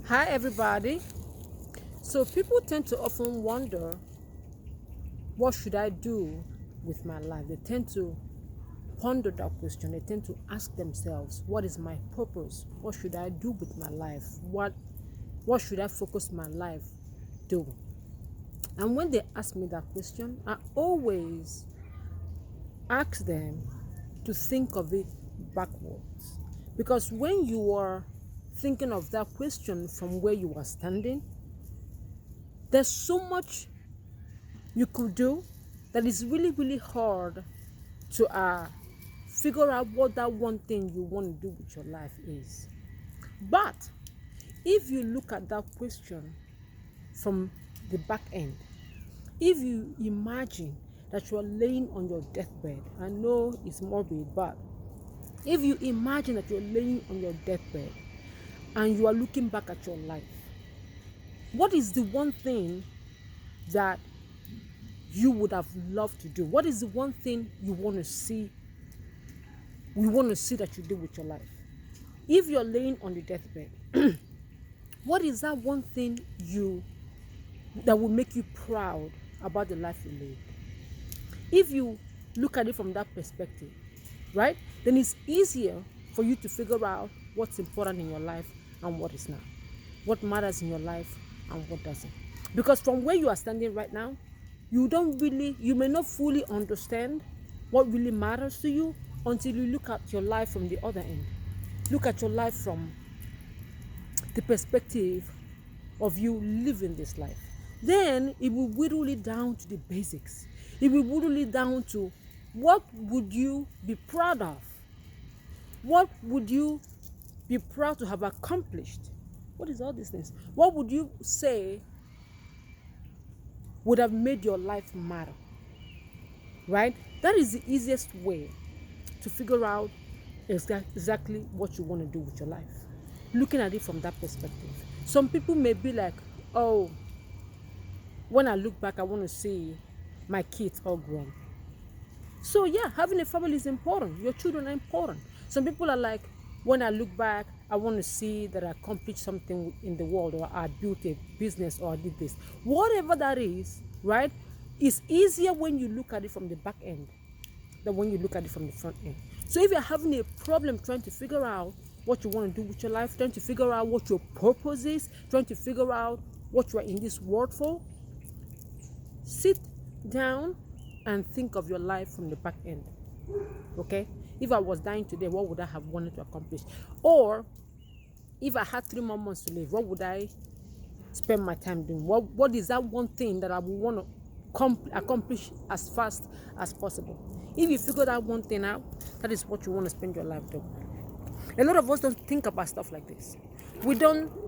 Hi, everybody. So, people tend to often wonder, what should I do with my life? They tend to ponder that question. They tend to ask themselves, what is my purpose? What should I do with my life? What should I focus my life do? And when they ask me that question, I always ask them to think of it backwards. Because when you are thinking of that question from where you are standing, there's so much you could do that is really, really hard to figure out what that one thing you want to do with your life is. But if you look at that question from the back end, if you imagine that you are laying on your deathbed, I know it's morbid, but if you imagine that you're laying on your deathbed and you are looking back at your life, what is the one thing that you would have loved to do? What is the one thing you want to see? We want to see that you do with your life. If you're laying on the deathbed, what is that one thing that will make you proud about the life you live? If you look at it from that perspective, right, then it's easier for you to figure out what's important in your life and what is not, what matters in your life and what doesn't. Because from where you are standing right now, you may not fully understand what really matters to you until you look at your life from the other end. Look at your life from the perspective of you living this life. Then it will whittle it down to the basics. It will whittle it down to, what would you be proud of? What would you be proud to have accomplished? What is all these things? What would you say would have made your life matter? Right? That is the easiest way to figure out exactly what you want to do with your life. Looking at it from that perspective. Some people may be like, oh, when I look back, I want to see my kids all grown. So yeah, having a family is important. Your children are important. Some people are like, when I look back, I want to see that I accomplished something in the world, or I built a business, or I did this. Whatever that is, right? It's easier when you look at it from the back end than when you look at it from the front end. So if you're having a problem trying to figure out what you want to do with your life, trying to figure out what your purpose is, trying to figure out what you are in this world for, sit down and think of your life from the back end. Okay? If I was dying today, what would I have wanted to accomplish? Or if I had 3 more months to live, what would I spend my time doing? What is that one thing that I would want to accomplish as fast as possible? If you figure that one thing out, that is what you want to spend your life doing. A lot of us don't think about stuff like this.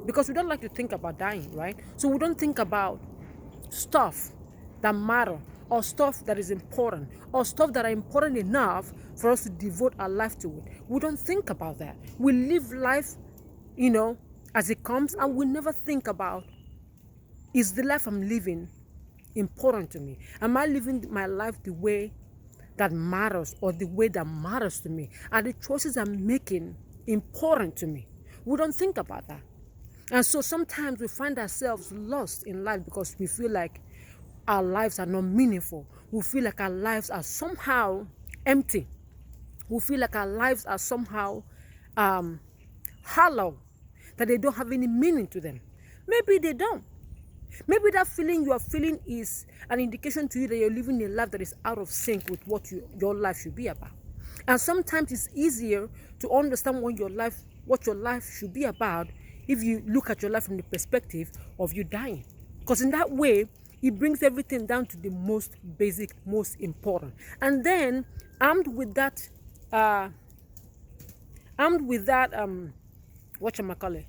Because we don't like to think about dying, right? So we don't think about stuff that matter, or stuff that is important, or stuff that are important enough for us to devote our life to it. We don't think about that. We live life, as it comes, and we never think about, is the life I'm living important to me? Am I living my life the way that matters, or the way that matters to me? Are the choices I'm making important to me? We don't think about that. And so sometimes we find ourselves lost in life because we feel like our lives are not meaningful. We feel like our lives are somehow empty. We feel like our lives are somehow hollow, that they don't have any meaning to them. Maybe they don't. Maybe that feeling you are feeling is an indication to you that you're living a life that is out of sync with what your life should be about. And sometimes it's easier to understand what your life should be about if you look at your life from the perspective of you dying. Because in that way, it brings everything down to the most basic, most important. And then armed with that, whatchamacallit,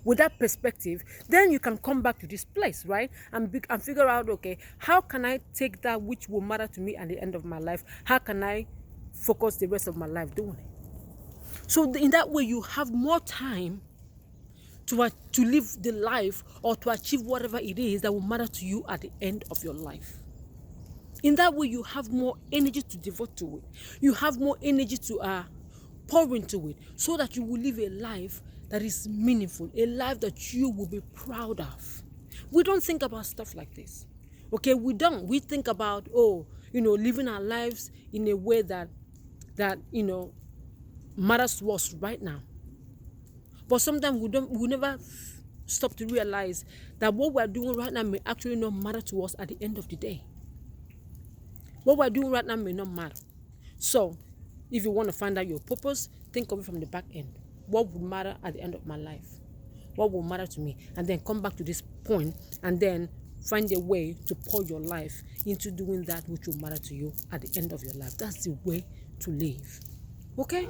with that perspective, then you can come back to this place, right? And figure out, okay, how can I take that which will matter to me at the end of my life? How can I focus the rest of my life doing it? So in that way, you have more time to live the life, or to achieve whatever it is that will matter to you at the end of your life. In that way, you have more energy to devote to it. You have more energy to pour into it, so that you will live a life that is meaningful, a life that you will be proud of. We don't think about stuff like this. Okay, we don't. We think about, living our lives in a way that matters to us right now. But sometimes we never stop to realize that what we're doing right now may actually not matter to us at the end of the day. What we're doing right now may not matter. So, if you want to find out your purpose, think of it from the back end. What would matter at the end of my life? What will matter to me? And then come back to this point and then find a way to pour your life into doing that which will matter to you at the end of your life. That's the way to live. Okay?